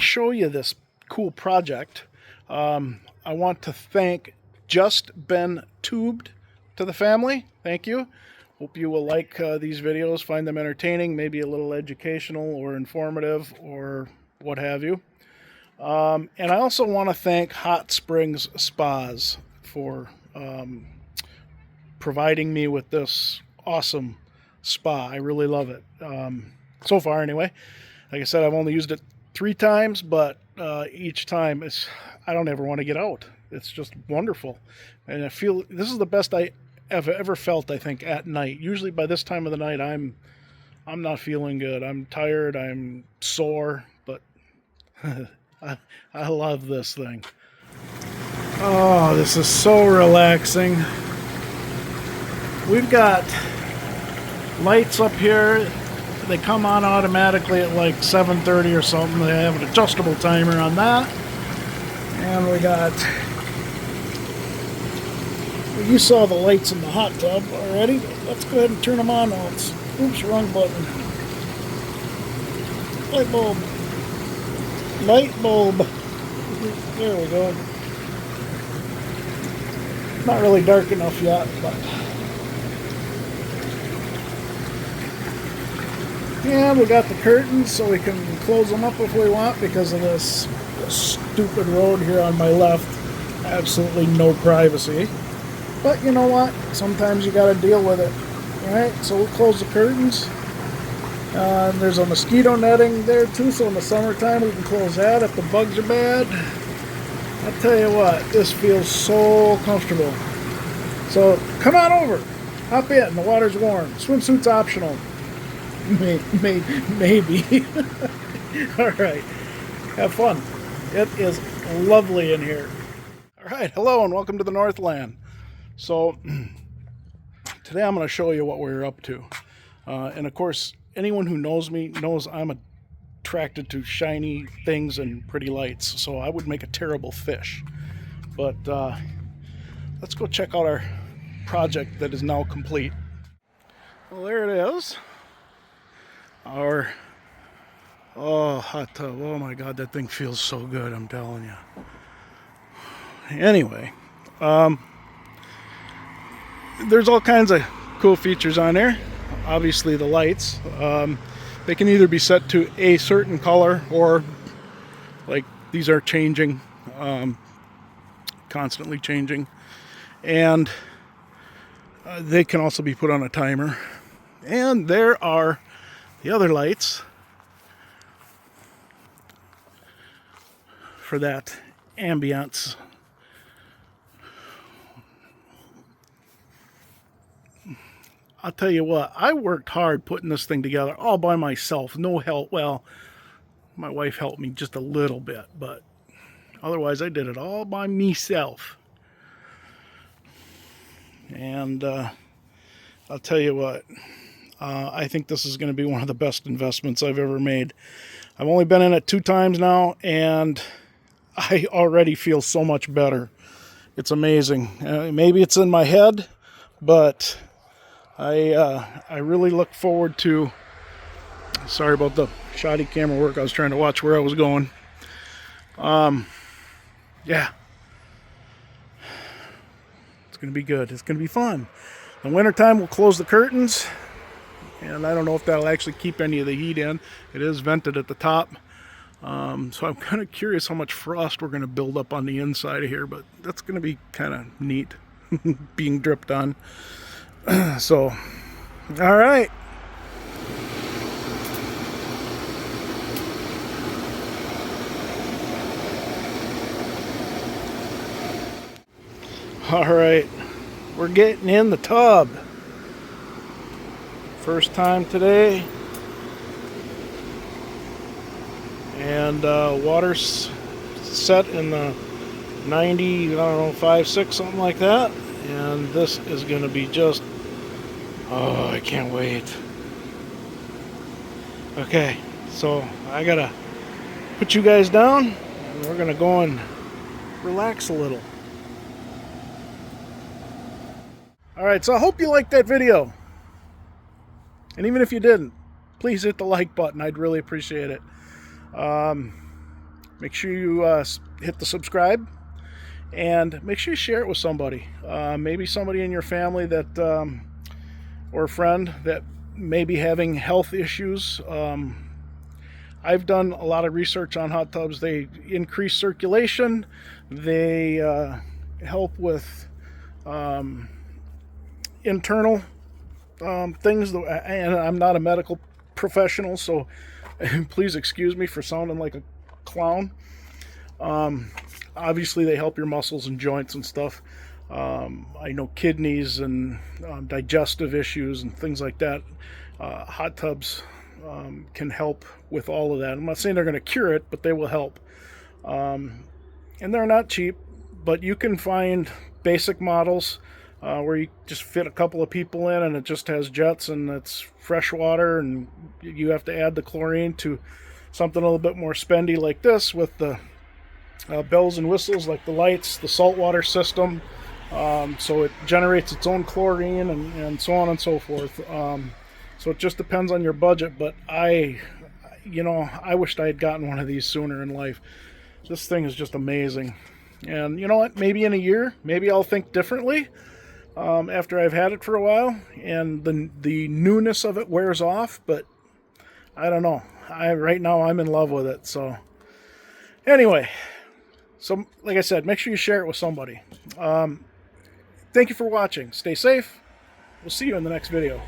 show you this cool project, I want to thank Just Been Tubed to the family. Thank you. Hope you will like these videos, find them entertaining, maybe a little educational or informative or what have you. And I also want to thank Hot Springs Spas for providing me with this awesome spa. I really love it. So far anyway. Like I said, I've only used it 3 times, but each time I don't ever want to get out. It's just wonderful. And I feel this is the best I have ever felt, I think, at night. Usually by this time of the night I'm not feeling good. I'm tired, I'm sore, but I love this thing. Oh, this is so relaxing. We've got lights up here. They come on automatically at like 7:30 or something. They have an adjustable timer on that. And we got... You saw the lights in the hot tub already. Let's go ahead and turn them on now. Oops, wrong button. Light bulb. Light bulb. There we go. Not really dark enough yet, but... And we got the curtains so we can close them up if we want because of this stupid road here on my left. Absolutely no privacy. But you know what? Sometimes you got to deal with it. Alright, so we'll close the curtains. There's a mosquito netting there too, so in the summertime we can close that if the bugs are bad. I'll tell you what, this feels so comfortable. So come on over. Hop in, the water's warm. Swimsuit's optional. Maybe. Alright, have fun. It is lovely in here. Alright, hello and welcome to the Northland. So, today I'm going to show you what we're up to. And of course, anyone who knows me knows I'm attracted to shiny things and pretty lights. So I would make a terrible fish. But let's go check out our project that is now complete. Well, there it is. Our hot tub. Oh my God, that thing feels so good, I'm telling you. Anyway, there's all kinds of cool features on there. Obviously the lights. They can either be set to a certain color or like these are changing, constantly changing. And they can also be put on a timer. And there are the other lights for that ambiance. I'll tell you what, I worked hard putting this thing together all by myself. No help. Well, my wife helped me just a little bit, but otherwise I did it all by myself. And I'll tell you what, I think this is going to be one of the best investments I've ever made. I've only been in it 2 times now, and I already feel so much better. It's amazing. Maybe it's in my head, but I really look forward to... Sorry about the shoddy camera work. I was trying to watch where I was going. Yeah. It's going to be good. It's going to be fun. In the wintertime, we'll close the curtains. And I don't know if that'll actually keep any of the heat in. It is vented at the top. So I'm kind of curious how much frost we're going to build up on the inside of here. But that's going to be kind of neat. Being dripped on. So, all right. All right, we're getting in the tub. First time today. And water's set in the 90, I don't know, 5, 6, something like that. And this is going to be just, oh, I can't wait. Okay, so I got to put you guys down, and we're going to go and relax a little. Alright, so I hope you liked that video. And even if you didn't, please hit the like button. I'd really appreciate it. Make sure you hit the subscribe, and make sure you share it with somebody. Maybe somebody in your family that or a friend that may be having health issues. I've done a lot of research on hot tubs. They increase circulation. They help with internal things. And I'm not a medical professional, so please excuse me for sounding like a clown. Obviously, they help your muscles and joints and stuff. I know kidneys and digestive issues and things like that. Hot tubs can help with all of that. I'm not saying they're going to cure it, but they will help. And they're not cheap, but you can find basic models where you just fit a couple of people in, and it just has jets and it's fresh water, and you have to add the chlorine to something a little bit more spendy like this with the bells and whistles, like the lights, the saltwater system. So it generates its own chlorine and so on and so forth. So it just depends on your budget, but I wished I had gotten one of these sooner in life. This thing is just amazing. And you know what? Maybe in a year, maybe I'll think differently after I've had it for a while and the newness of it wears off, but I don't know. Right now I'm in love with it. So anyway, so like I said, make sure you share it with somebody. Thank you for watching. Stay safe. We'll see you in the next video.